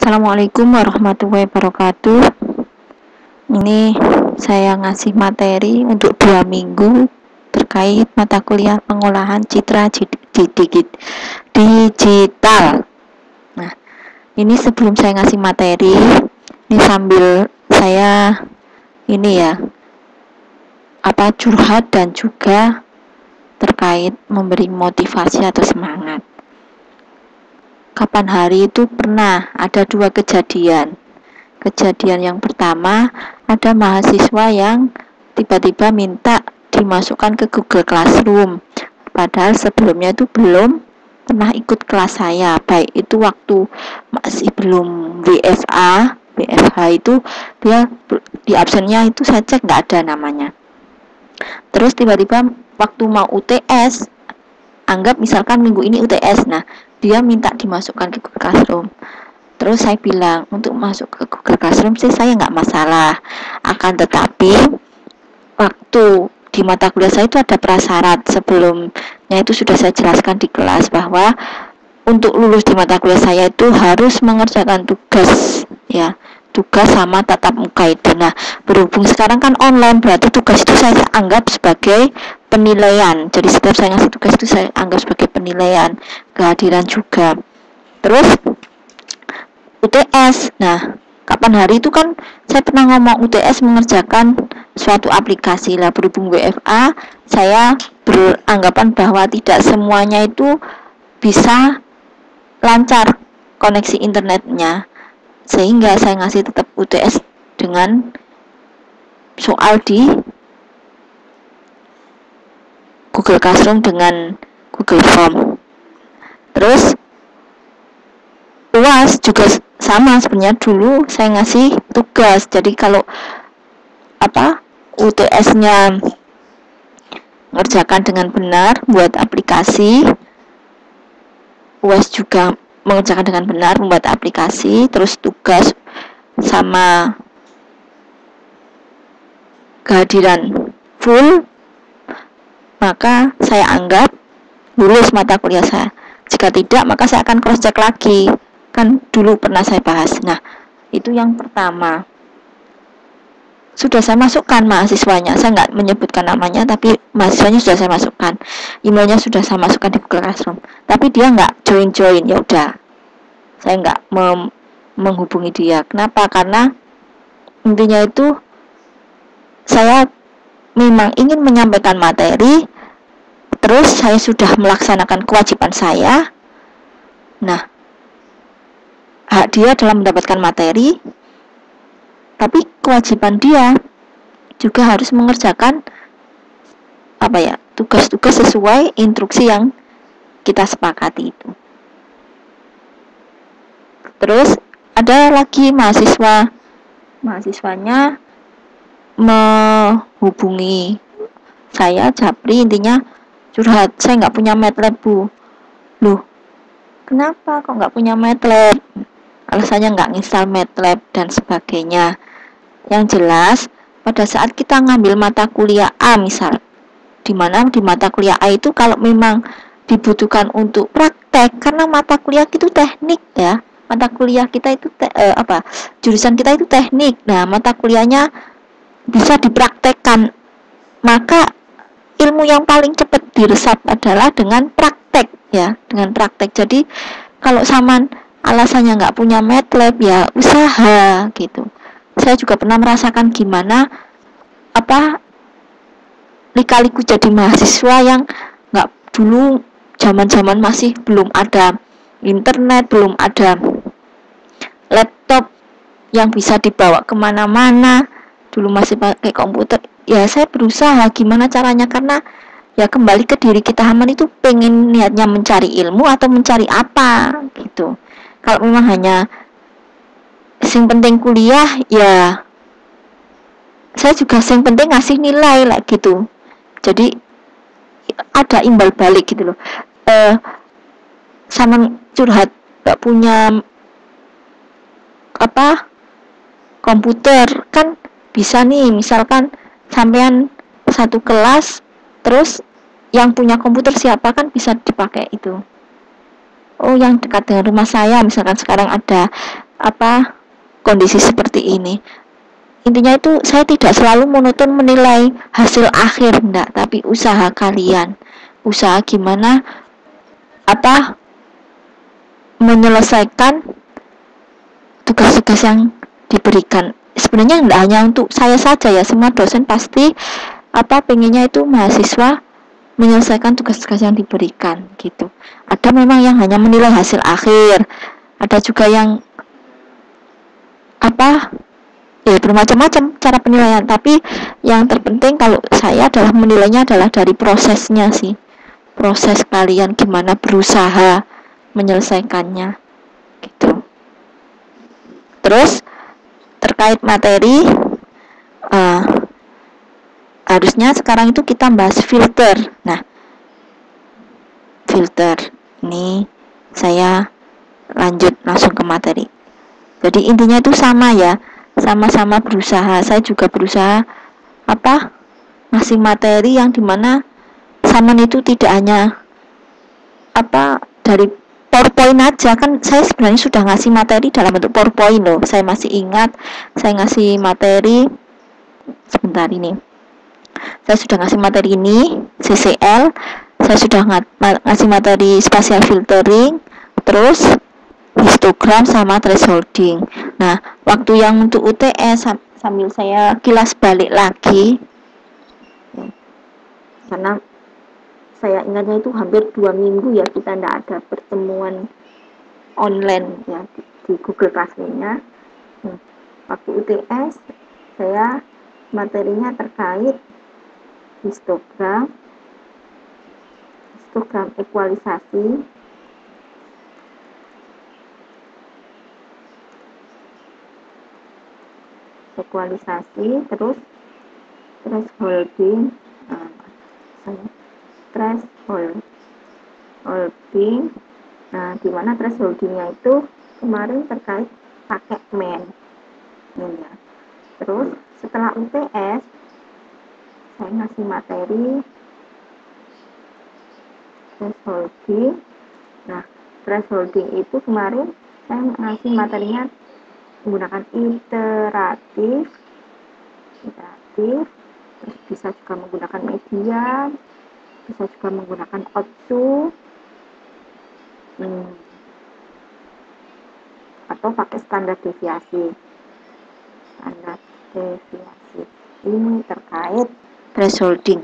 Assalamualaikum warahmatullahi wabarakatuh. Ini saya ngasih materi untuk 2 minggu terkait mata kuliah pengolahan citra digital. Nah, ini sebelum saya ngasih materi, ini sambil saya curhat dan juga terkait memberi motivasi atau semangat. Kapan hari itu pernah ada 2 kejadian. Kejadian yang pertama, ada mahasiswa yang tiba-tiba minta dimasukkan ke Google Classroom. Padahal sebelumnya itu belum pernah ikut kelas saya, baik itu waktu masih belum WFH itu dia di absennya itu saya cek nggak ada namanya. Terus tiba-tiba waktu mau UTS, anggap misalkan minggu ini UTS, nah dia minta dimasukkan ke Google Classroom. Terus saya bilang untuk masuk ke Google Classroom sih saya nggak masalah, akan tetapi waktu di mata kuliah saya itu ada prasyarat. Sebelumnya itu sudah saya jelaskan di kelas bahwa untuk lulus di mata kuliah saya itu harus mengerjakan tugas, ya, tugas sama tatap muka itu. Nah, berhubung sekarang kan online, berarti tugas itu saya anggap sebagai penilaian. Jadi setiap saya ngasih tugas itu saya anggap sebagai penilaian, kehadiran juga. Terus UTS. Nah, kapan hari itu kan saya pernah ngomong UTS mengerjakan suatu aplikasi lah. Berhubung WFA, saya beranggapan bahwa tidak semuanya itu bisa lancar koneksi internetnya, sehingga saya ngasih tetap UTS dengan soal di Google Classroom dengan Google Form. Terus UAS juga sama, sebenarnya dulu saya ngasih tugas. Jadi kalau UTS-nya ngerjakan dengan benar, buat aplikasi, UAS juga mengerjakan dengan benar, membuat aplikasi, terus tugas sama kehadiran full, maka saya anggap lulus mata kuliah saya. Jika tidak, maka saya akan cross check lagi, kan dulu pernah saya bahas. Nah, itu yang pertama. Sudah saya masukkan mahasiswanya, saya nggak menyebutkan namanya, tapi mahasiswanya sudah saya masukkan, emailnya sudah saya masukkan di Google Classroom, tapi dia nggak join. Ya udah, saya nggak menghubungi dia. Kenapa? Karena intinya itu saya memang ingin menyampaikan materi, terus saya sudah melaksanakan kewajiban saya. Nah, hak dia dalam mendapatkan materi, tapi kewajiban dia juga harus mengerjakan tugas-tugas sesuai instruksi yang kita sepakati itu. Terus ada lagi mahasiswanya menghubungi saya, Japri, intinya curhat, saya nggak punya MATLAB, Bu. Loh, kenapa kok nggak punya MATLAB? Alasannya nggak nginstal MATLAB dan sebagainya. Yang jelas, pada saat kita ngambil mata kuliah A misal, di mana di mata kuliah A itu kalau memang dibutuhkan untuk praktek, karena mata kuliah itu teknik, ya, mata kuliah kita itu jurusan kita itu teknik. Nah, mata kuliahnya bisa dipraktekkan, maka ilmu yang paling cepat diresap adalah dengan praktek, ya, dengan praktek. Jadi kalau saman alasannya nggak punya MATLAB, ya usaha gitu. Saya juga pernah merasakan gimana lika-liku jadi mahasiswa yang nggak, dulu zaman masih belum ada internet, belum ada laptop yang bisa dibawa kemana-mana, dulu masih pakai komputer. Ya saya berusaha gimana caranya, karena ya kembali ke diri kita, Haman itu pengen niatnya mencari ilmu atau mencari apa gitu. Kalau memang hanya sing penting kuliah, ya saya juga sing penting ngasih nilai lah gitu. Jadi ada imbal balik gitu loh. Sama curhat gak punya komputer, kan bisa nih, misalkan sampean satu kelas, terus yang punya komputer siapa, kan bisa dipakai itu. Oh, yang dekat dengan rumah saya, misalkan sekarang ada kondisi seperti ini. Intinya itu saya tidak selalu monoton menilai hasil akhir, enggak, tapi usaha kalian. Usaha gimana menyelesaikan tugas-tugas yang diberikan. Sebenarnya tidak hanya untuk saya saja ya, semua dosen pasti pengennya itu mahasiswa menyelesaikan tugas-tugas yang diberikan gitu. Ada memang yang hanya menilai hasil akhir, ada juga yang bermacam-macam cara penilaian, tapi yang terpenting kalau saya adalah menilainya adalah dari prosesnya sih, proses kalian gimana berusaha menyelesaikannya gitu. Terus terkait materi, harusnya sekarang itu kita bahas filter. Nah, filter ini saya lanjut langsung ke materi. Jadi intinya itu sama ya, sama-sama berusaha. Saya juga berusaha ngasih materi yang dimana Saman itu tidak hanya dari PowerPoint aja, kan saya sebenarnya sudah ngasih materi dalam bentuk PowerPoint loh. Saya masih ingat saya ngasih materi sebentar ini. Saya sudah ngasih materi ini CCL, saya sudah ngasih materi spatial filtering, terus histogram sama thresholding. Nah, waktu yang untuk UTS sambil saya kilas balik lagi, karena saya ingatnya itu hampir 2 minggu ya kita tidak ada pertemuan online ya di Google Classroom-nya. Waktu UTS saya materinya terkait histogram ekualisasi, terus thresholding, nah dimana thresholdingnya itu kemarin terkait pakai men ya. Terus setelah UTS saya ngasih materi thresholding. Nah, thresholding itu kemarin saya ngasih materinya menggunakan iteratif, terus bisa juga menggunakan median, bisa juga menggunakan output, atau pakai standar deviasi. Ini terkait thresholding.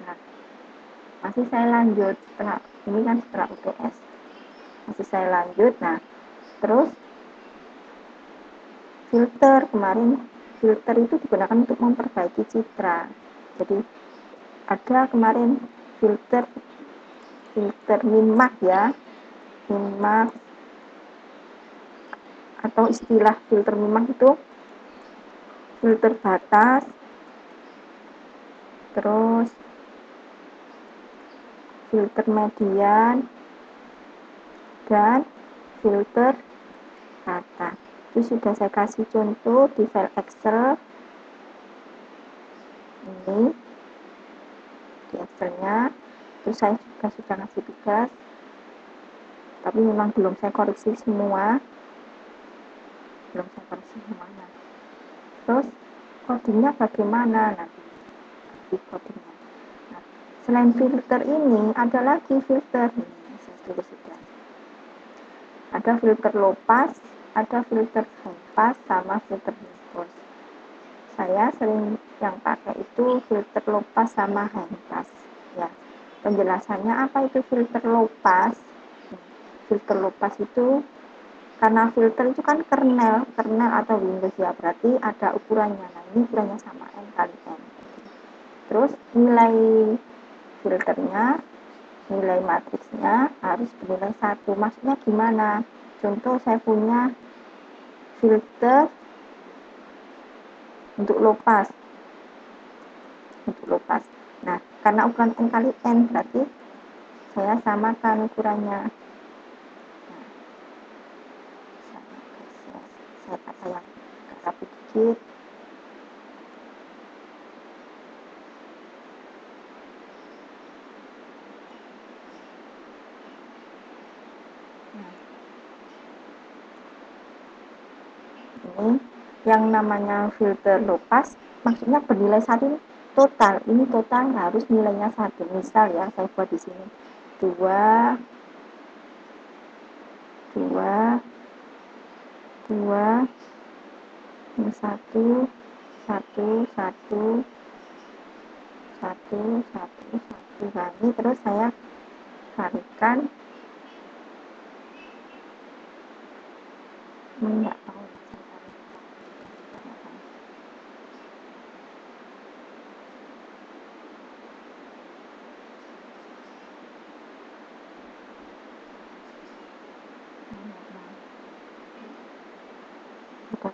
Nah, masih saya lanjut setelah ini kan setelah UTS masih saya lanjut. Nah, terus filter, kemarin filter itu digunakan untuk memperbaiki citra. Jadi ada kemarin filter min-max ya, min-max, atau istilah filter min-max itu filter batas, terus filter median, dan filter rata. Itu sudah saya kasih contoh di file Excel ini, di Excelnya. Terus saya juga sudah ngasih tugas, tapi memang belum saya koreksi semuanya. Terus codingnya bagaimana nanti di codingnya. Nah, selain filter ini ada lagi filter ini, sudah ada filter low pass, ada filter high pass, sama filter high pass. Saya sering yang pakai itu filter low pass sama high pass ya. Penjelasannya apa itu filter low pass? Filter low pass itu karena filter itu kan kernel atau Windows ya, berarti ada ukurannya. Nah, ini ukurannya sama N kali N. Terus nilai filternya, nilai matriksnya harus bernilai 1. Maksudnya gimana? Contoh saya punya filter untuk low pass. Nah, karena ukuran N kali N, berarti saya samakan ukurannya. Saya kata yang agak rapi dikit. Ini yang namanya filter low pass, maksudnya bernilai 1 total. Ini total harus nilainya 1. Misal ya, saya buat di sini 2, 2, 2, 1, 1, 1, 1, 1, 1. Nah, ini terus saya kalikan. Enggak tahu.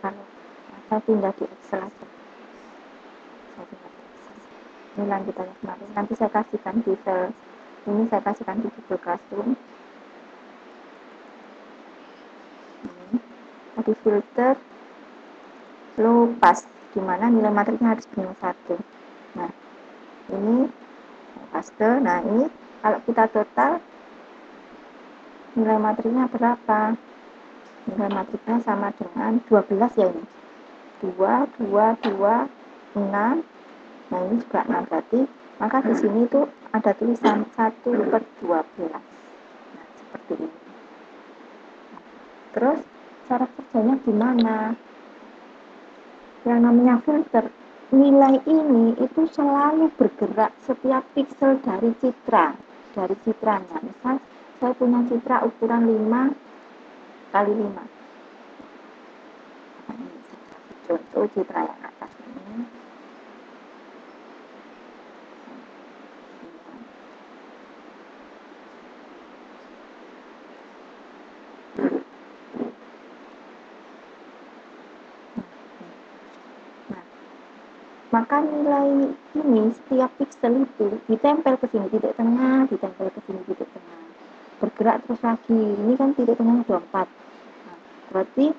Kalau saya pindah di Excel aja. Ini lanjutannya kemarin. Nanti saya kasihkan di file. Ini saya kasihkan di Google Classroom. Tadi filter low pass, dimana nilai matriknya harus benar 1. Nah, ini paste. Nah, ini kalau kita total nilai matriknya berapa? Nilai matriknya sama dengan 12 ya ini. 2, 2, 2, 6. Nah, ini juga 6 berarti. Maka di sini tuh ada tulisan 1/12. Nah, seperti ini. Terus cara kerjanya gimana? Yang namanya filter, nilai ini itu selalu bergerak setiap pixel dari citranya. Misal saya punya citra ukuran 5 kali 5. Nah, ini contoh citra yang atas ini. Nah, maka nilai ini setiap pixel itu ditempel ke sini titik tengah, ditempel ke sini titik tengah. Bergerak terus lagi. Ini kan titik tengahnya 24. Nah, berarti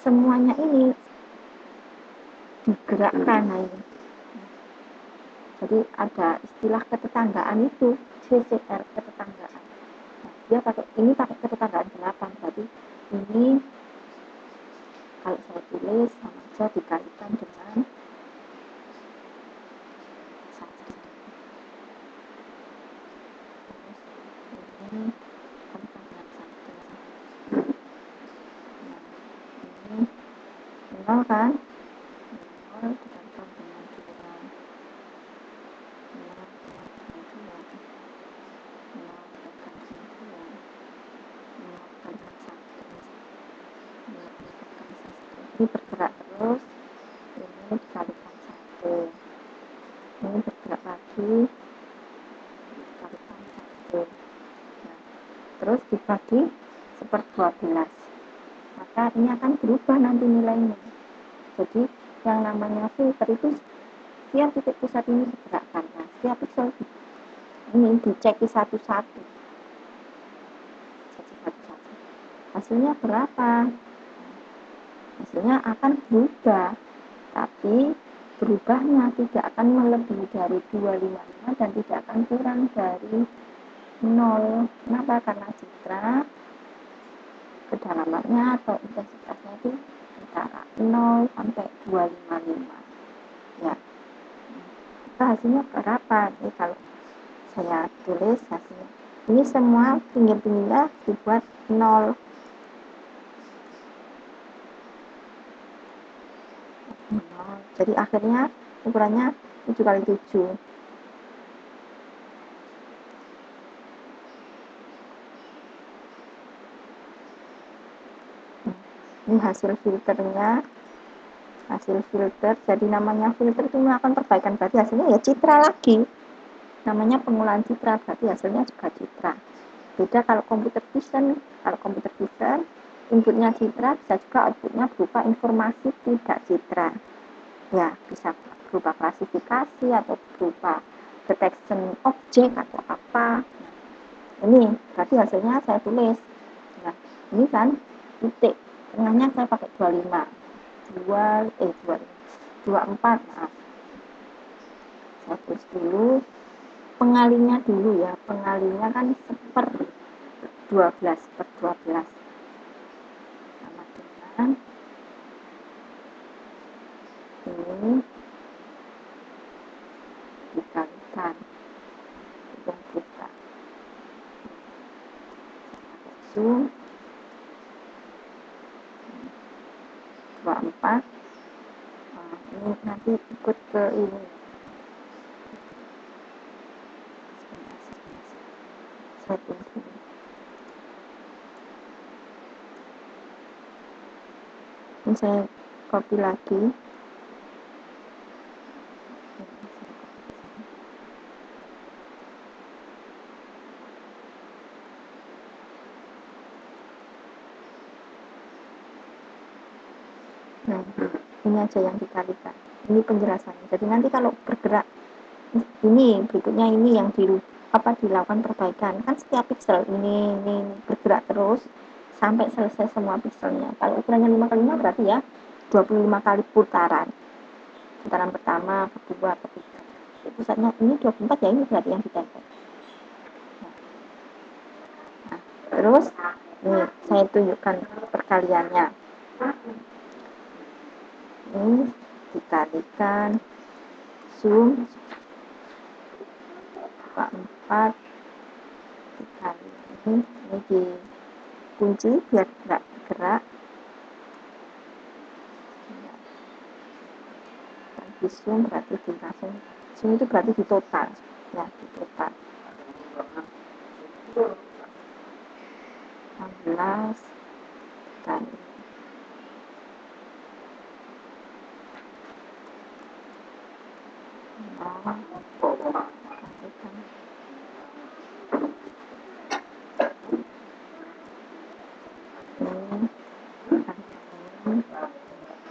semuanya ini digerakkan. Nah, ini. Jadi ada istilah ketetanggaan itu, CCR, ketetanggaan. Nah, dia pakai ketetanggaan 8. Berarti ini kalau saya tulis sama aja dikalikan dengan 1. Ini kalikan dengan 1. Nah, ini 0 kan? 0 dikalikan dengan 2. 0 dikalikan dengan 2. 0 dikalikan dengan 2. 0 dikalikan 1. 0 dikalikan 1. Ini bergerak terus. Ini dikalikan 1. Ini bergerak lagi. Dikalikan 1. Nah, terus dibagi 1/12. Maka ini akan berubah nanti nilainya. Jadi yang namanya filter itu setiap titik pusat ini digerakkan. Nah, setiap pixel ini dicek satu-satu. Hasilnya berapa? Hasilnya akan berubah, tapi berubahnya tidak akan melebihi dari 255 dan tidak akan kurang dari 0. Kenapa? Karena citra kedalamannya atau intensitasnya itu antara 0 sampai 255. Ya. Maka hasilnya berapa? Ini kalau saya tulis hasilnya. Ini semua pinggir-pinggirnya dibuat 0. Jadi akhirnya ukurannya 7 kali 7. Ini hasil filternya. Hasil filter, jadi namanya filter itu melakukan perbaikan, berarti hasilnya ya citra lagi. Namanya pengolahan citra, berarti hasilnya juga citra. Beda kalau computer vision. Kalau computer vision inputnya citra, bisa juga outputnya berupa informasi tidak citra. Ya, bisa berupa klasifikasi atau berupa detection objek atau apa. Ini berarti hasilnya saya tulis. Nah, ini kan titik tengahnya saya pakai 25. 24. Maaf. Saya tulis dulu pengalinya dulu ya. Pengalinya kan 12 sama dengan ini dikalikan hitung kita zoom 24. Ini nanti ikut ke ini saya tulis ini. Ini saya copy lagi. Nah, ini aja yang dikalikan. Ini penjelasannya. Jadi nanti kalau bergerak ini berikutnya ini yang dilakukan perbaikan. Kan setiap pixel ini bergerak terus sampai selesai semua pixelnya. Kalau ukurannya 5x5 berarti ya 25 kali putaran. Putaran pertama, kedua, ketiga. Pusatnya ini 24 ya, ini berarti yang ditempel. Nah, terus ini saya tunjukkan perkaliannya. Ini dikalikan zoom 4 dikali ini dikunci biar nggak bergerak. Di zoom berarti langsung zoom itu berarti di total ya, di total 16 kali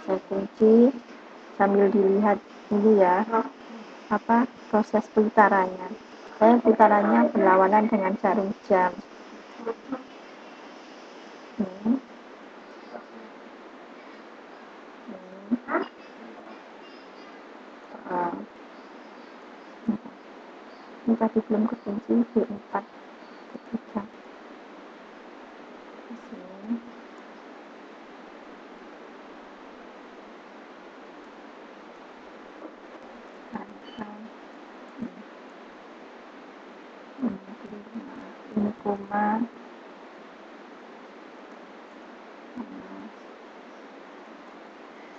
saya kunci sambil dilihat dulu ya apa proses putarannya. Saya putarannya berlawanan dengan jarum jam. Ini tadi belum kekunci D4 ketiga. Ini koma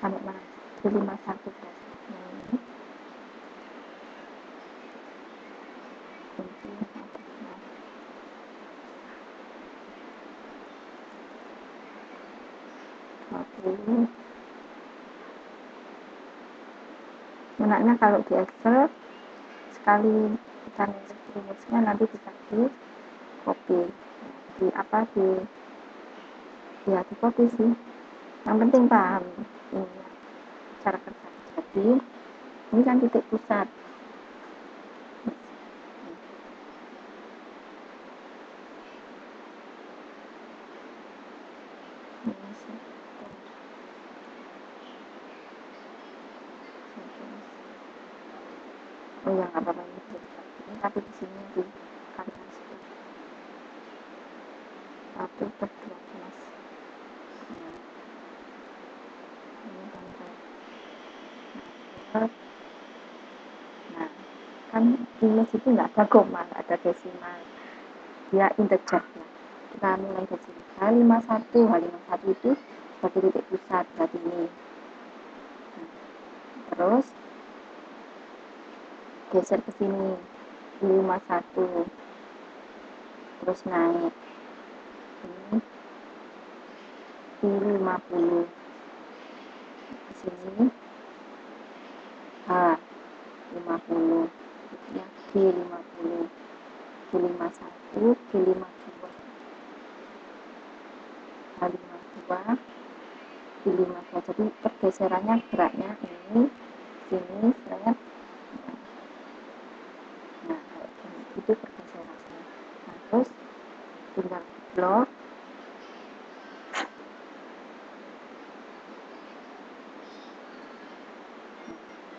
sampai mana? 51 ini kunci menaknya kalau di Excel sekali kita rumusnya nanti kita di copy di copy sih, yang penting paham ini cara kerja. Jadi ini kan titik pusat, oh ya nggak apa-apa ini tapi di sini di kalian satu per 12 ini sampai nah kan image itu nggak ada koma, nggak ada desimal, dia integer ya. Kita mulai dari sini H51 itu sebagai titik pusat berarti ini. Terus geser ke sini 51 terus naik ini I50 di sini H50 ya G50 G51 G52 H52 G52 jadi pergeserannya geraknya ini sini saya itu pergeserannya. Nah, terus tinggal blok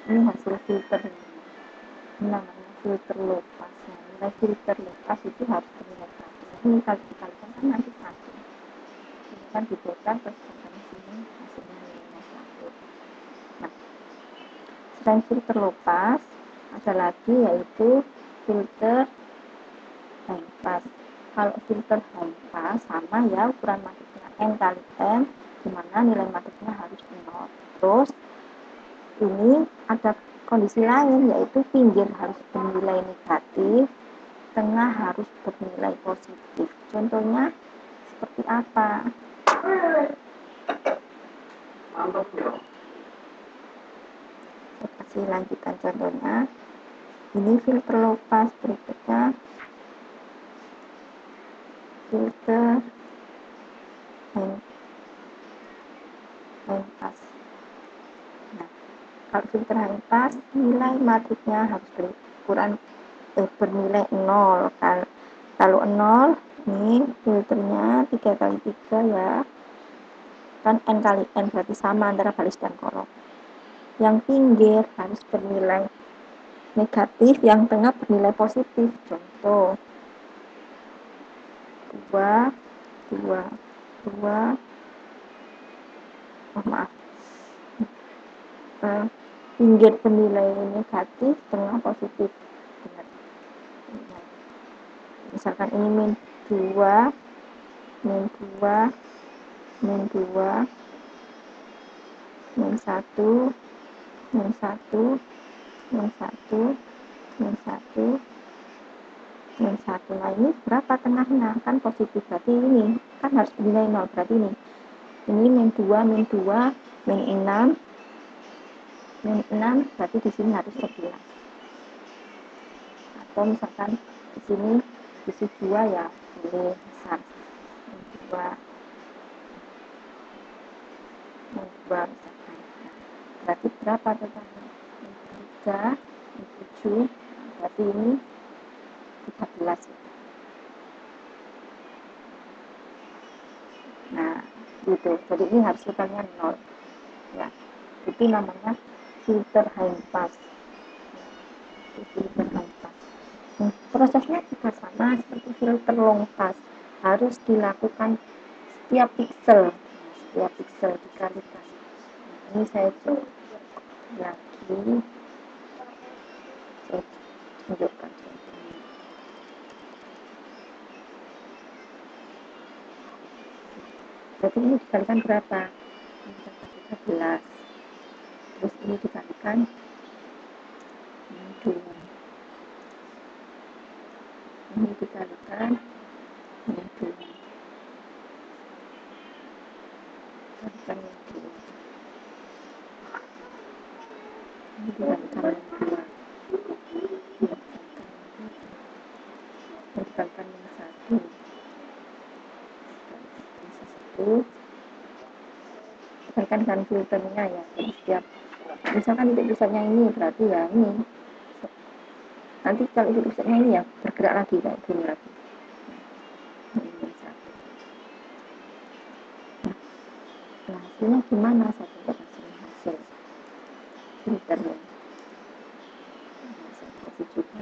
ini hasil filter ini namanya filter low pass. Nilai filter low pass itu harus terlihat ini kalau dikalikan kan nanti satu. Ini kan diberikan terus sampai sini hasilnya nilainya satu. Nah, selain filter low pass, ada lagi yaitu filter high pass. Kalau filter high pass sama ya, ukuran matrixnya N kali M, dimana nilai matrixnya harus 0. Terus ini ada kondisi lain, yaitu pinggir harus bernilai negatif, tengah harus bernilai positif. Contohnya seperti apa? Saya kasih lanjutan contohnya. Ini filter low pass, berikutnya filter high pass. Nah, kalau filter high pass, nilai matrixnya harus bernilai 0. Kalau 0, ini filternya 3 kali 3 ya. Kan N kali N berarti sama antara baris dan kolom. Yang pinggir harus bernilai negatif, yang tengah bernilai positif. Contoh 2, 2, 2, pinggir bernilai negatif, tengah positif. Misalkan ini min 2, min 2, min 2, min 1, min 1, min 1, min 1, min 1. Nah, ini berapa tengahnya? Kan positif, berarti ini kan harus bernilai 0, berarti ini min 2, min 2, min 6, min 6, berarti di sini harus 11. Atau misalkan di sini isi 2 ya, boleh besar. Min 2, min 2 misalkan. Nah, berarti berapa totalnya? Min 3, min 7, berarti ini 13 ya. Nah, gitu. Jadi ini harus totalnya 0. Ya, itu namanya filter high pass. Filter high pass. Prosesnya juga sama seperti filter long pass. Harus dilakukan setiap pixel. Setiap pixel dikalikan. Ini saya coba lagi. Saya tunjukkan contohnya. Berarti ini dikalikan berapa? Ini dapat 13. Terus ini dikalikan 2. Ini dikalikan 2. Dikalikan 2. Ini dikalikan 2. Dikalikan 1. Dikalikan dengan filternya ya. Jadi setiap misalkan titik pusatnya ini, berarti ya ini. Nanti kalau titik pusatnya ini ya bergerak lagi kayak gini lagi. Nah, hasilnya gimana? Saya coba kasih hasil filternya. Saya kasih juga.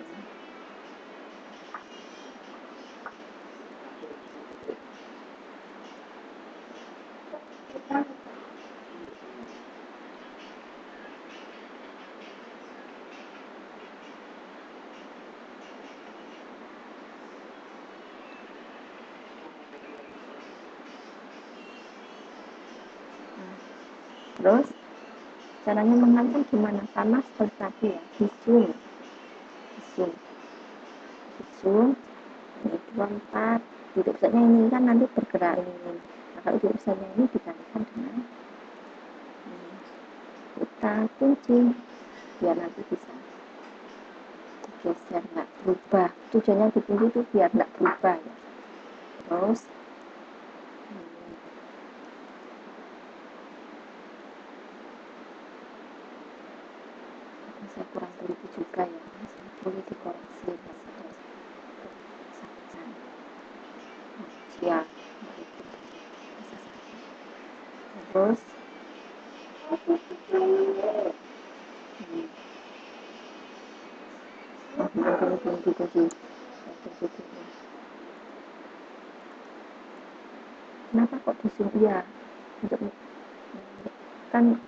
Terus caranya mengalir gimana? Sama seperti tadi ya, di zoom, ini 24, titik pusatnya ini kan nanti bergerak ini. Nah, kalau titik pusatnya ini dikalikan dengan kita kunci biar nanti bisa digeser, nggak berubah. Tujuannya dikunci itu biar nggak berubah ya. Terus saya kurang teliti juga ya, boleh dikoreksi ya. Terus belum dikunci. Kenapa kok di zoom? Iya, untuk kan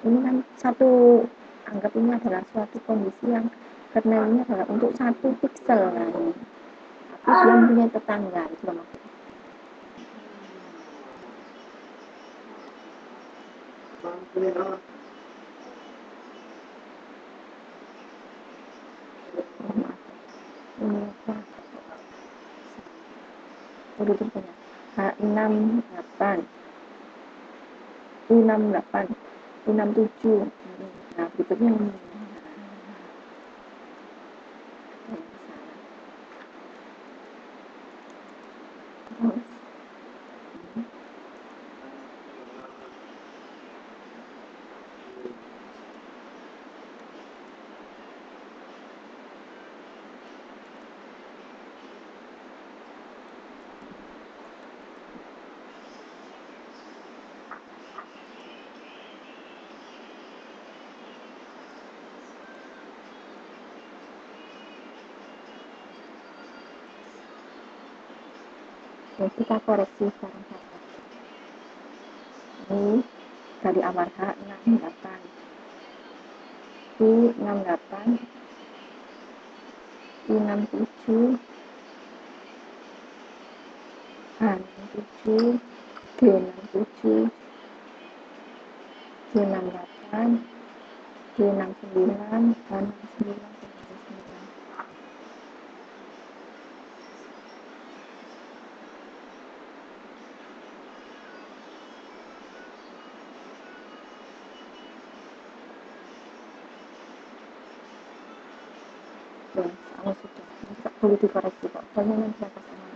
ini kan satu, anggap ini adalah suatu kondisi yang kernelnya adalah untuk satu piksel. Nah ini, tapi dia punya tetangga itu loh maksudnya. Ini apa? Udah punya H68, U68, U67. Nah berikutnya ini. Ya, kita koreksi sekarang saja. Ini dari awal H68, U68, U67, H67, G67, G68, G69, H69, G69. Ya, sudah. Ini boleh dikoreksi kok. Soalnya nanti atas aman.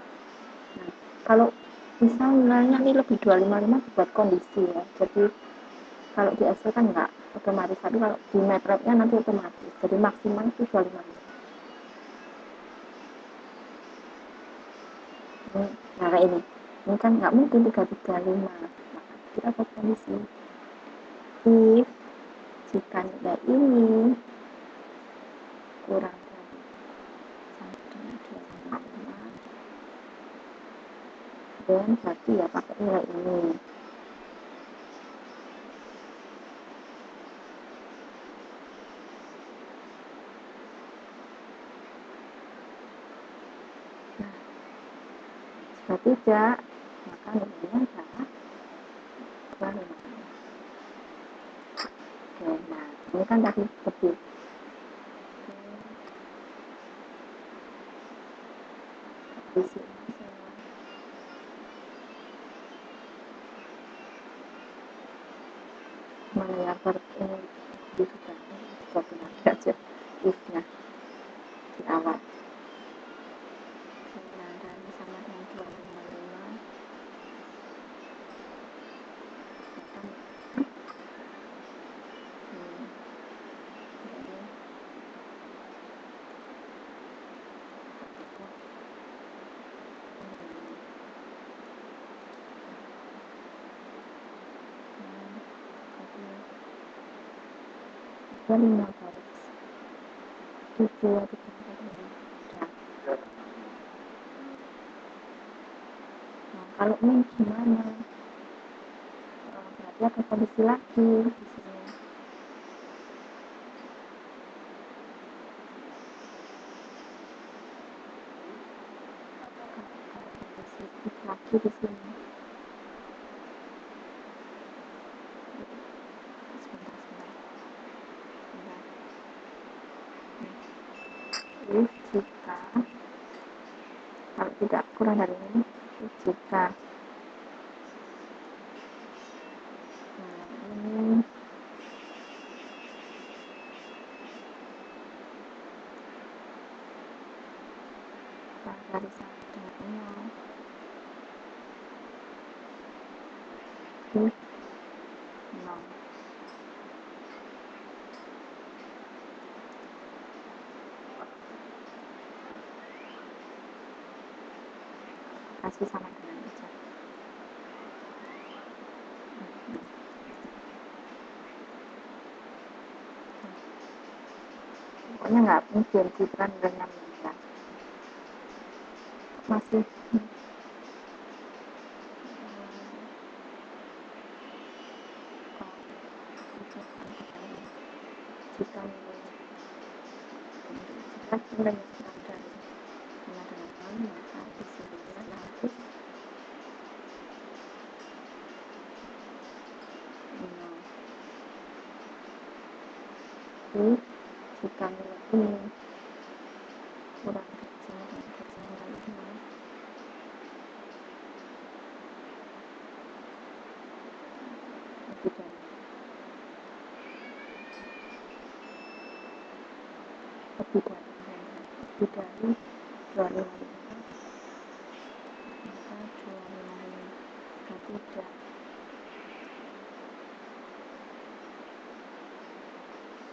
Nah, kalau misalnya nanti lebih 255 buat kondisi ya. Jadi kalau di Excel kan nggak otomatis, tapi kalau di MATLAB-nya nanti otomatis. Jadi maksimal itu 255. Nah kayak ini kan nggak mungkin 335. Nah, kita buat kondisi if jika nilai ini kurang dari sama dengan 255, dan berarti ya pakai nilai ini. Jika tidak, maka nilainya adalah 255. Oke, nah ini kan tadi seperti kondisi ini mana yang ini sudah benar aja if-nya di awal. Nah, dan sama dengan 255, dan 5 garis 7 atau 3. Nah, kalau ini gimana? Berarti ada kondisi lagi di sini. Kondisi lagi di sini. If jika kalau tidak kurang dari ini, jika ini dari sama dengan 0, if 0. Kasih sama dengan aja. Pokoknya nggak mungkin citra nilainya meningkat. Masih jika nilainya jika nilainya kurang dari 5,8 maka hasilnya nanti 0. Jika nilai ini kurang kecil dan kecil nilai 0, lebih dari lebih dari 255, maka 255 jika tidak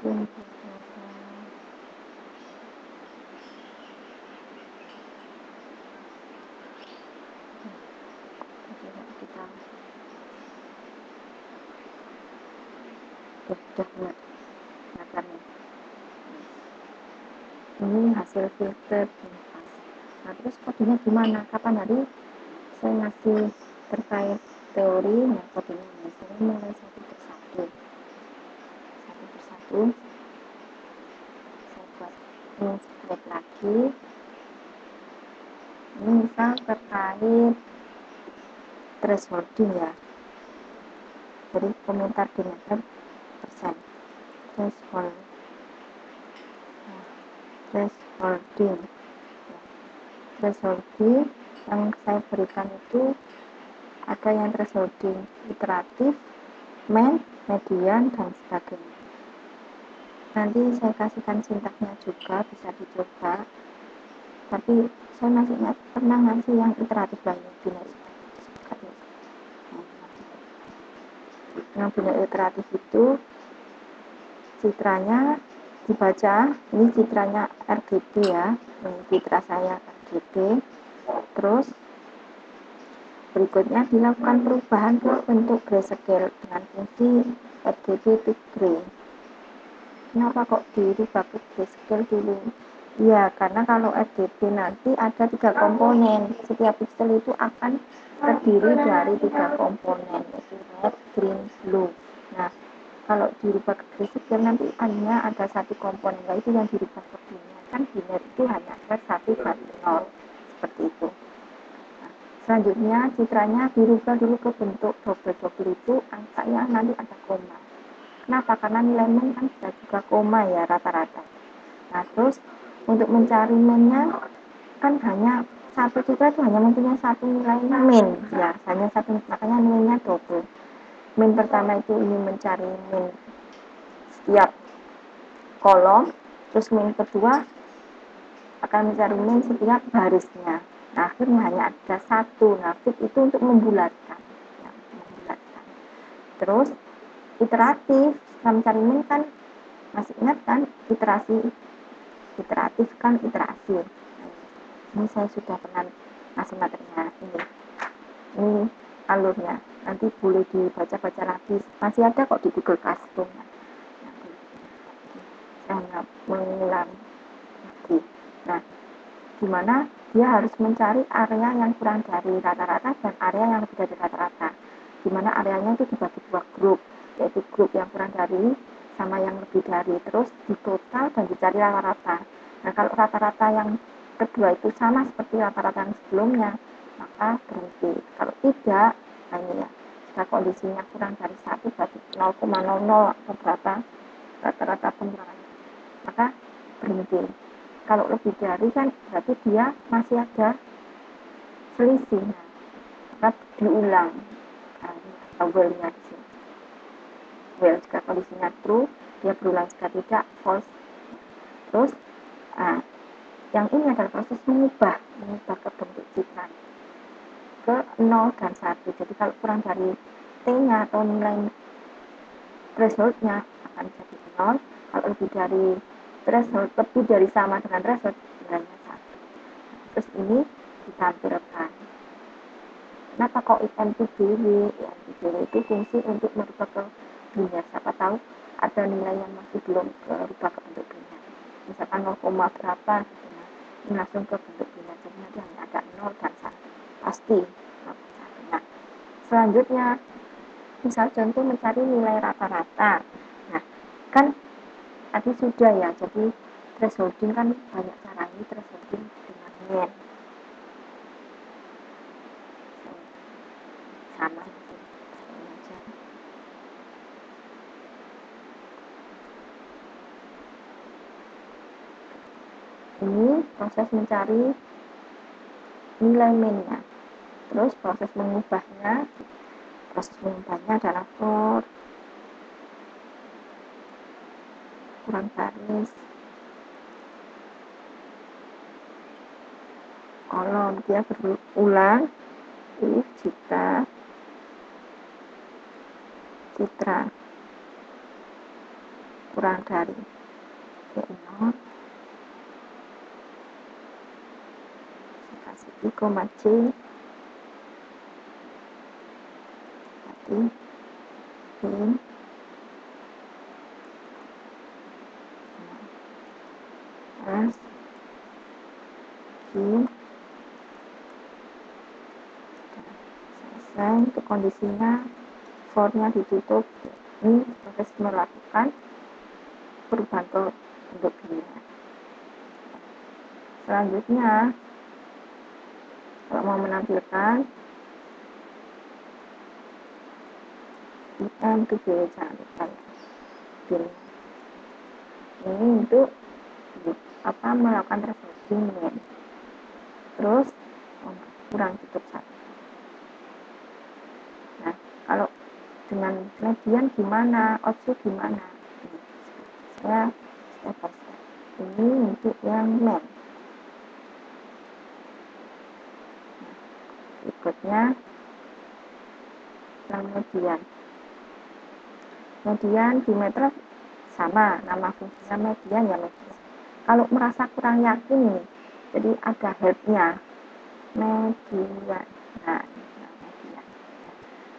sumber data kita sudah buat datanya. Ini hasil filter pas. Nah, terus kodenya gimana? Kapan hari saya ngasih terkait teori, nah kodenya ini saya mulai satu persatu saya buat inscript lagi. Ini misal terkait thresholding ya, jadi komentar di meter persen thresholding yang saya berikan itu ada yang thresholding iteratif, main, median, dan sebagainya. Nanti saya kasihkan sintaksnya juga, bisa dicoba. Tapi saya masih pernah ngasih yang iteratif banyak binary. Yang binary iteratif itu citranya dibaca, ini citranya RGB ya, ini citra saya RGB. Terus berikutnya dilakukan perubahan ke bentuk grayscale dengan fungsi RGB to gray. Kenapa kok dirubah ke grayscale dulu? Ya, karena kalau RGB nanti ada 3 komponen. Setiap pixel itu akan terdiri dari 3 komponen, yaitu red, green, blue. Nah, kalau dirubah ke grayscale nanti hanya ada 1 komponen, yaitu yang dirubah ke binary. Kan binary itu hanya ada 1 dan 0, seperti itu. Nah, selanjutnya citranya dirubah dulu ke bentuk double itu, angkanya nanti ada koma. Kenapa? Karena nilai min kan bisa juga koma ya rata-rata. Nah, terus untuk mencari min-nya kan hanya satu citra itu hanya mempunyai satu nilai min ya, hanya satu, makanya nilainya double. Min pertama itu ingin mencari min setiap kolom, terus min kedua akan mencari min setiap barisnya. Nah, akhirnya hanya ada satu. Nah, fit itu untuk membulatkan ya, membulatkan. Terus iteratif, setelah mencari min kan masih ingat kan iteratif kan iterasi. Ini saya sudah pernah ngasih materinya ini alurnya, nanti boleh dibaca-baca lagi, masih ada kok di Google Classroom. Jangan mengulang lagi. Nah, dimana dia harus mencari area yang kurang dari rata-rata dan area yang lebih dari rata-rata, dimana areanya itu dibagi 2 grup, yaitu grup yang kurang dari sama yang lebih dari, terus ditotal dan dicari rata-rata. Nah, kalau rata-rata yang kedua itu sama seperti rata-rata yang sebelumnya, maka berhenti. Kalau tidak, nah ini ya, jika kondisinya kurang dari 1 berarti 0,00 atau berapa rata-rata pengurangannya, maka berhenti. Kalau lebih dari kan berarti dia masih ada selisih, maka diulang. Nah, ini ada while-nya di sini. While jika kondisinya true, dia berulang, jika tidak false. Terus, yang ini adalah proses mengubah ke bentuk citra ke 0 dan 1. Jadi kalau kurang dari T-nya atau nilai threshold-nya akan jadi 0. Kalau lebih dari threshold, lebih dari sama dengan threshold, nilainya 1. Terus ini ditampilkan. Kenapa kok IMPDW? IMPDW itu fungsi untuk merubah ke binary. Siapa tahu ada nilai yang masih belum berubah ke bentuk binary. Misalkan 0, berapa, ini langsung ke bentuk binary. Jadi nanti hanya ada 0 dan 1. Pasti. Nah, selanjutnya, misal contoh mencari nilai rata-rata. Nah, kan tadi sudah ya, jadi thresholding kan banyak caranya. Thresholding dengan men sama gitu aja. Ini proses mencari nilai min-nya, terus proses mengubahnya adalah for kurang garis kolom, dia berulang if jika citra kurang dari Y0 kasih I, C berarti min plus Q selesai. Untuk kondisinya formnya ditutup. Ini proses melakukan perubahan untuk dirinya. Selanjutnya kalau mau menampilkan IM to B, jangan lupa ya, ini untuk melakukan thresholding, terus kurang tutup satu. Nah, kalau dengan median gimana, output gimana? Saya step by step. Ini untuk yang men. Berikutnya yang median. Median di MATLAB sama, nama fungsinya median ya median. Kalau merasa kurang yakin nih, jadi ada help-nya median. Nah, median.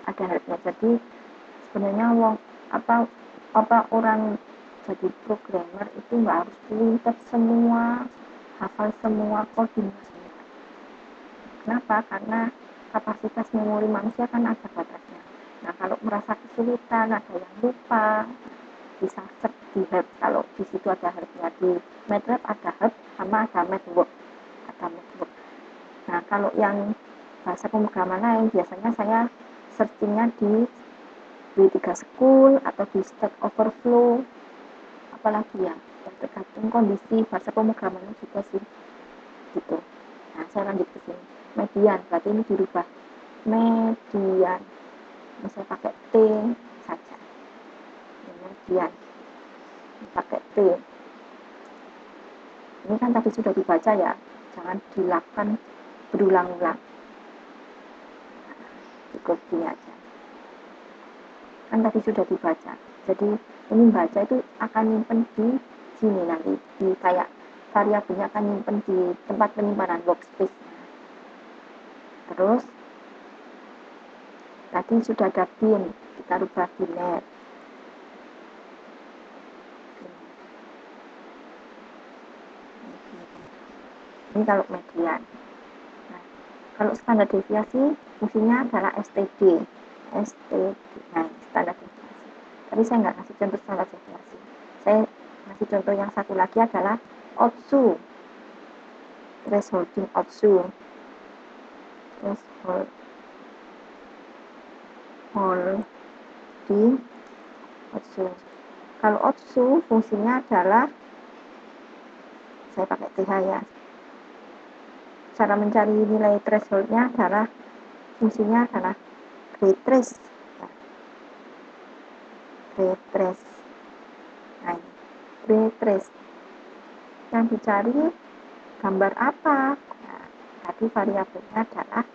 Ada help-nya. Jadi sebenarnya orang jadi programmer itu nggak harus pinter semua, hafal semua koordinasi. Kenapa? Karena kapasitas memori manusia kan ada batasnya. Nah, kalau merasa kesulitan, ada yang lupa, bisa search di help. Kalau di situ ada help-nya, di MATLAB ada help sama ada MATWORK. Nah, kalau yang bahasa pemrograman lain, biasanya saya searchingnya di W3 School atau di Stack Overflow, apalagi ya, tergantung kondisi bahasa pemrogramannya juga sih, gitu. Nah, saya lanjut ke sini. Median, berarti ini dirubah median. Ini saya pakai T saja. Median. Ini pakai T. Ini kan tadi sudah dibaca ya, jangan dilakukan berulang-ulang. Cukup gini aja. Kan tadi sudah dibaca. Jadi ini baca itu akan nyimpen di sini nanti, di kayak variabelnya akan nyimpen di tempat penyimpanan workspace. Terus tadi sudah ada bin, kita rubah biner. Ini kalau median. Nah, kalau standar deviasi fungsinya adalah STD. Nah, standar deviasi. Tapi saya nggak ngasih contoh standar deviasi. Saya ngasih contoh yang satu lagi adalah ODSU. Thresholding ODSU. Thresholding ODSU. Kalau ODSU fungsinya adalah, saya pakai TH ya. Cara mencari nilai thresholdnya adalah fungsinya adalah retrace. Retrace. Nah, retrace. Yang dicari gambar apa? Nah, tadi variabelnya adalah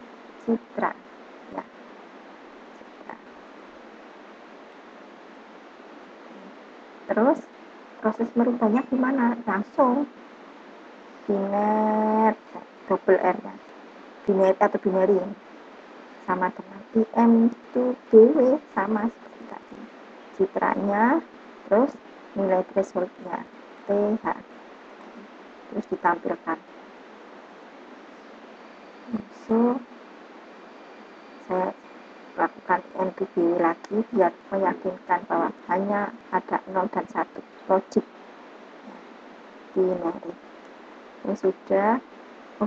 citra. Ya, citra. Terus proses merubahnya gimana? Langsung biner, double R ya, binary atau binary sama dengan IM to BW, sama seperti tadi. Citranya, terus nilai thresholdnya TH, terus ditampilkan. So, saya lakukan IM to BW lagi biar meyakinkan bahwa hanya ada 0 dan 1 logik binary. Ini sudah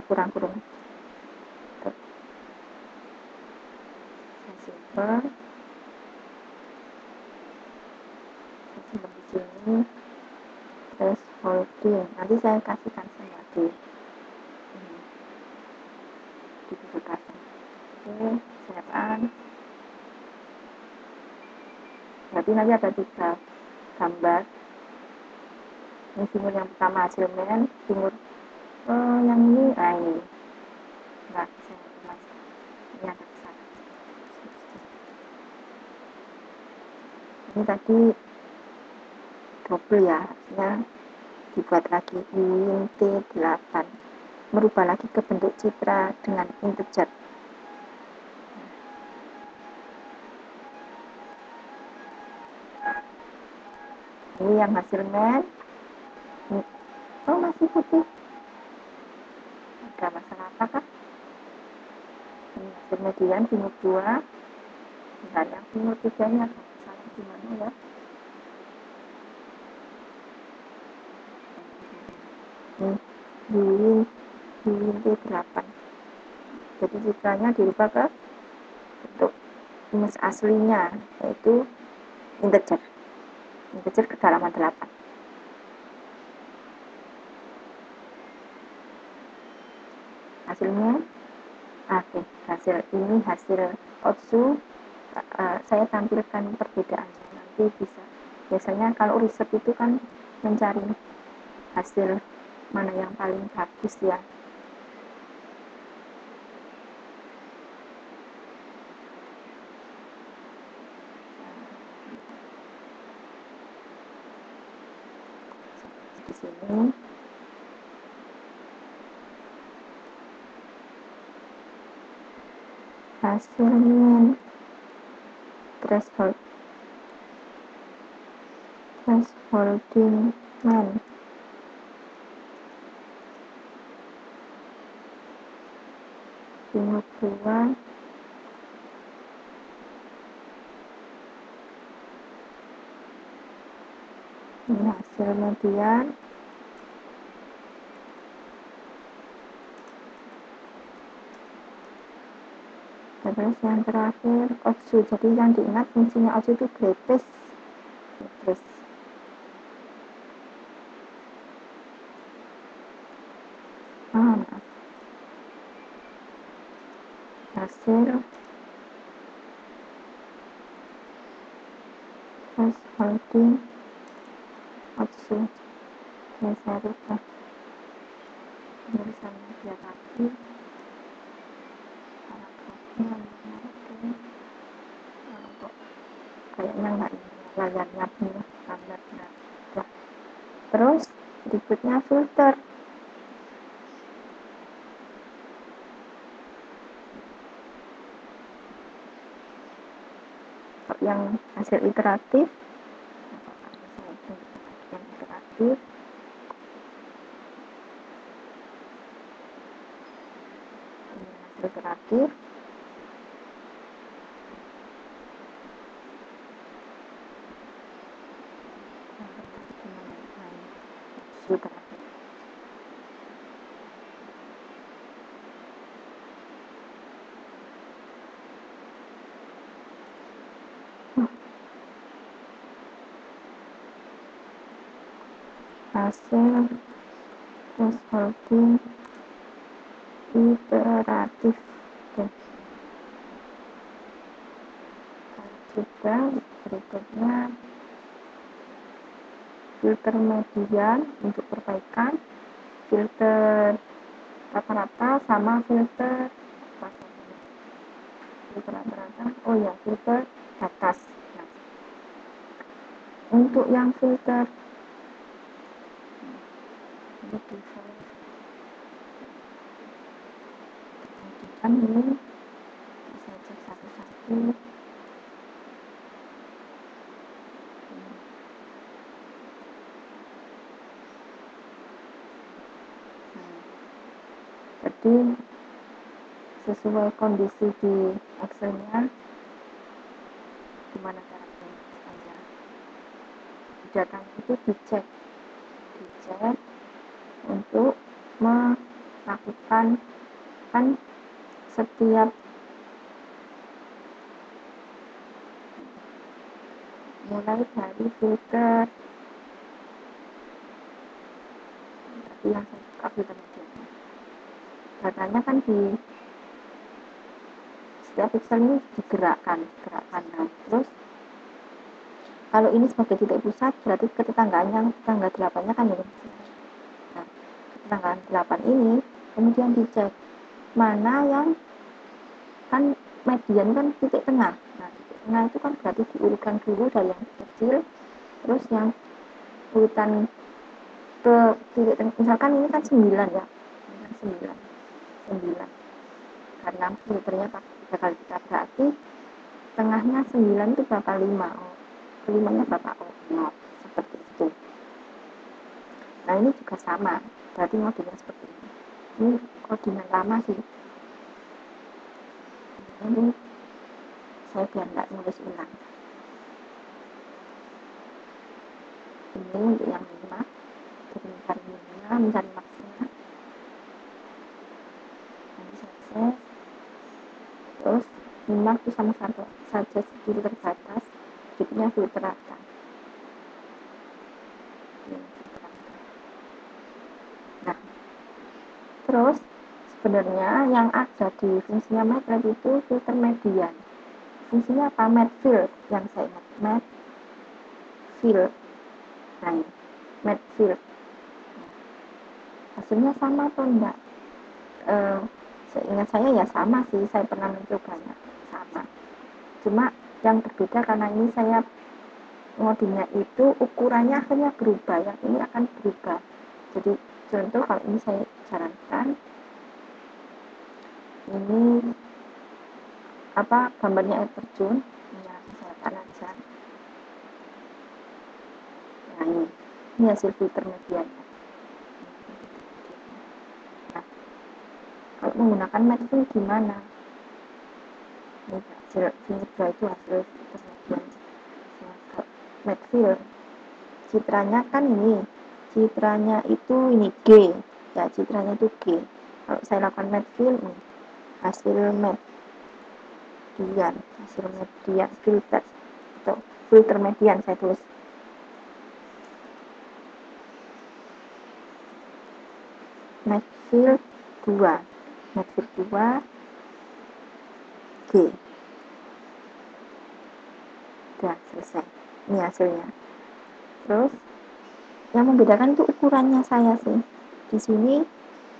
kurang-kurang simple. Saya simpan di sini. Thresholding. Nanti saya kasihkan semua di publikasi. Oke, siapkan. Berarti nanti ada 3 gambar. Ini sumur yang pertama hasilnya, sumur yang ini, ini enggak bisa mas, ini ada kesana. Ini tadi double ya, harusnya dibuat lagi int 8, merubah lagi ke bentuk citra dengan integer. Ini yang hasilnya. Oh, masih putih. Ada masalah apa kah? Ini hasil median sumur 2. Bentar, yang sumur 3 nya ada masalah gimana ya? Ini int 8. Jadi citranya dirubah ke bentuk image aslinya, yaitu integer kedalaman 8. Hasilnya hasil ini hasil Otsu. Saya tampilkan perbedaannya, nanti bisa. Biasanya kalau riset itu kan mencari hasil mana yang paling bagus ya. Di sini hasilnya thresholding man. Sumur 2 ini hasil median. Terus yang terakhir Otsu. Jadi yang diingat fungsinya Otsu itu greatest. Hasil thresholding Otsu. Ini saya rubah tulisannya biar rapi. Paragrafnya kok kayaknya nggak ini layarnya penuh gambarnya. Terus berikutnya filter. Yang hasil iteratif, ini hasil iteratif. Hasil thresholding iteratif. Juga berikutnya filter median untuk perbaikan, filter rata-rata sama filter rata-rata. Oh ya, filter batas. Nah, untuk yang filter kan ini bisa cek satu-satu. Jadi sesuai kondisi di Excel-nya, gimana cara penyesuaiannya? Datanya itu dicek untuk melakukan kan setiap mulai dari filter yang saya buka filter medianya. Datanya kan di setiap pixel ini digerakkan. Nah, terus kalau ini sebagai titik pusat berarti ke tetanggaan tetangga 8-nya kan ini. Nah, tetanggaan 8 ini kemudian dicek mana yang kan median kan titik tengah. Nah, titik tengah itu kan berarti diurutkan dulu dari yang kecil, terus yang urutan ke titik tengah. Misalkan ini kan 9 ya. Ini kan 9. Karena filternya pakai 3 kali 3 berarti tengahnya 9 itu berapa? 5. Oh, kelimanya berapa? Oh, 0. Seperti itu. Nah, ini juga sama. Berarti modelnya seperti ini. Ini koordinat lama sih. Ini saya biar nggak nulis ulang. Ini untuk yang 5. Jadi mencari minimnya, mencari maksimalnya. Nanti sukses. Terus minmak itu sama saja filter batas. Berikutnya filter rata. Nah, terus sebenarnya yang ada di fungsinya MATLAB itu filter median. Fungsinya apa? Matfill yang saya ingat. Matfill. Nah, ini matfill. Hasilnya sama atau enggak? Seingat saya ya sama sih, saya pernah mencobanya sama. Cuma yang berbeda karena ini saya ngodingnya itu ukurannya akhirnya berubah, yang ini akan berubah. Jadi contoh kalau ini saya sarankan, ini apa gambarnya air terjun, ya saya aja. Nah ini hasil filter median. Nah, kalau menggunakan matfill gimana? Ini hasil filter itu hasil filter median. Matfill citranya kan ini, citranya itu ini G ya, citranya itu G. Kalau saya lakukan matfill ini hasil median filter atau filter median saya tulis matfill 2 G. Udah selesai, ini hasilnya. Terus yang membedakan itu ukurannya saya sih. Di sini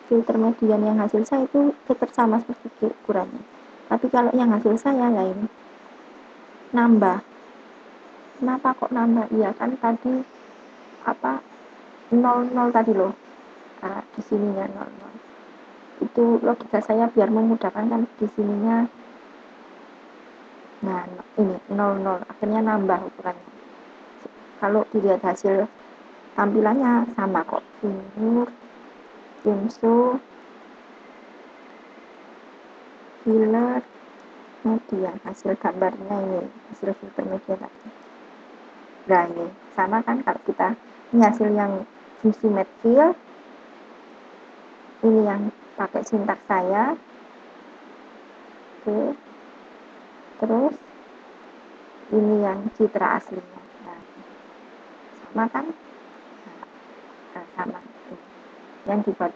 filter median yang hasil saya itu tetap sama seperti ukurannya. Tapi kalau yang hasil saya ya ini nambah. Kenapa kok nambah? Iya kan tadi apa 00 tadi loh. Di sininya 00. Itu logika saya biar memudahkan kan di sininya. Nah, ini 00 akhirnya nambah ukurannya. Kalau dilihat hasil tampilannya sama kok. Timur, Timsu, filler, median. Hasil gambarnya ini, hasil filter median tadi. Nah, ini sama kan kalau kita ini hasil yang fungsi matfill, ini yang pakai sintaks saya. Oke. Terus ini yang citra aslinya. Nah, sama kan? Nah, sama. Yang dibuat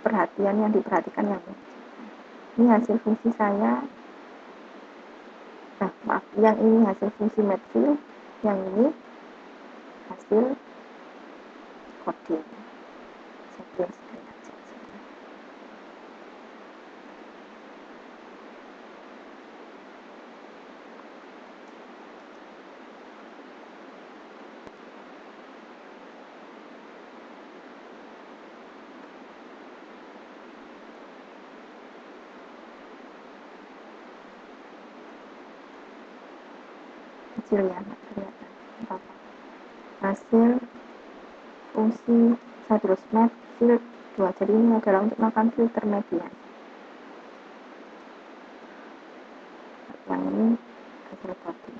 perhatian yang diperhatikan yang ini hasil fungsi saya. Nah, maaf, yang ini hasil fungsi matfill, yang ini hasil coding. Saya clear screen aja. Kecil ya, nggak kelihatan apa-apa. Hasil fungsi saya terus matfill 2. Jadi ini adalah untuk melakukan filter median. Yang ini hasil coding.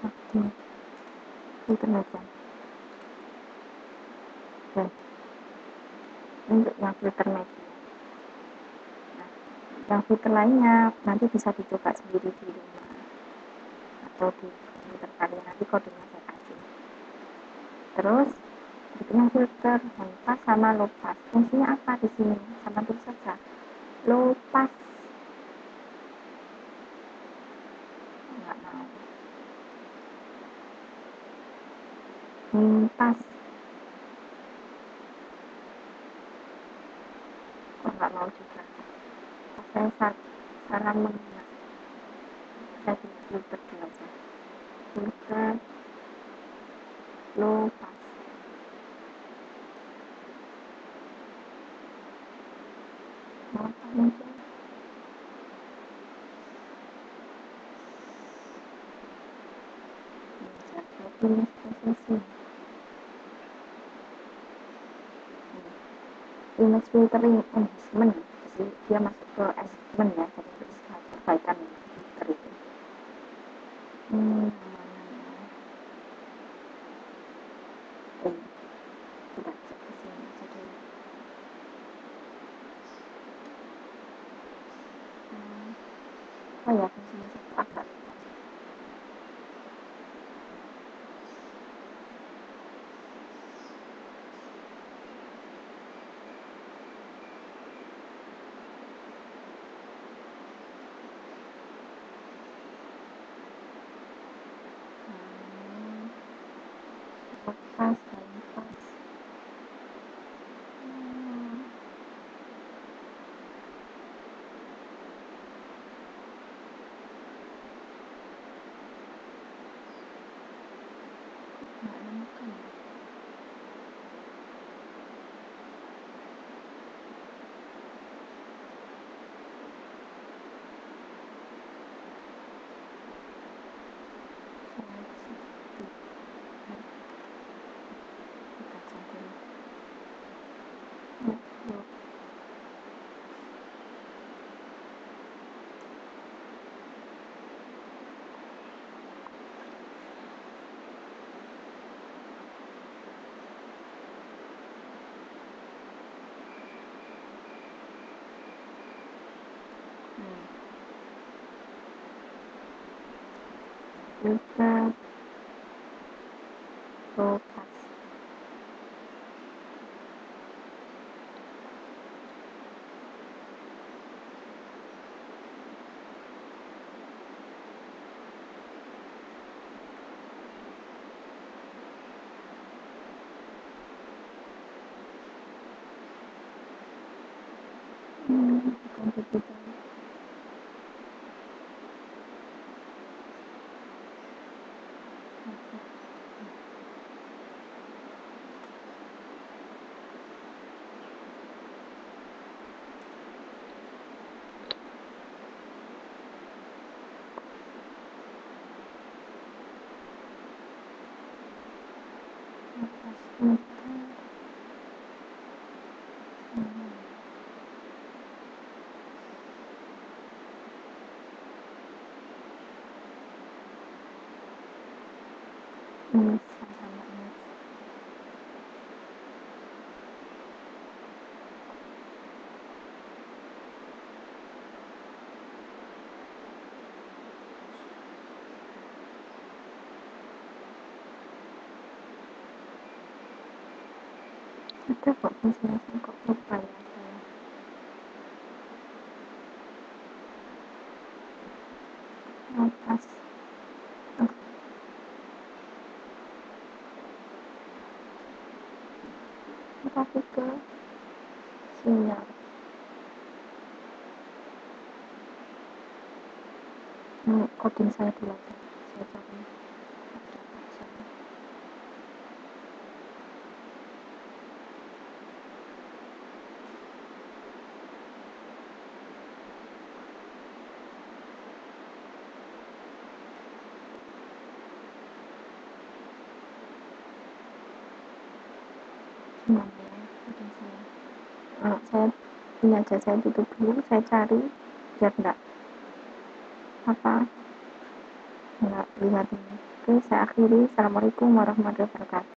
Oke, internet ya. Dan untuk yang filter media. Nah, yang filter lainnya nanti bisa dicoba sendiri di rumah atau di komputer kalian, nanti kodenya saya kasih. Terus berikutnya filter high pass sama low pass. Fungsinya apa di sini? Sama tulis saja. Low pass nggak mau. High pass kok nggak mau juga. Saya salah mengingat. Saya pilih filter dulu aja. Filter low pass. Mau apa mungkin? Saya pilih posisi. Image filtering enhancement, jadi dia masuk ke enhancement ya, jadi bisa perbaikan filter itu. Mana tidak cek ke sini aja dulu. Oh ya, fungsinya satu agak lupa. Lepas, lepas. Nggak menemukan ya. Filter low pass. Komputer. Lepas filter. Image sama image. Ada kok fungsinya, kok lupa ya saya. Lepas. Tapi ke sinyal. Coding saya dulu aja. Saya cari dapat saya. Gimana ya coding saya? Saya ini aja, saya tutup dulu, saya cari biar enggak apa, enggak lihat ini. Oke, saya akhiri. Assalamualaikum warahmatullahi wabarakatuh.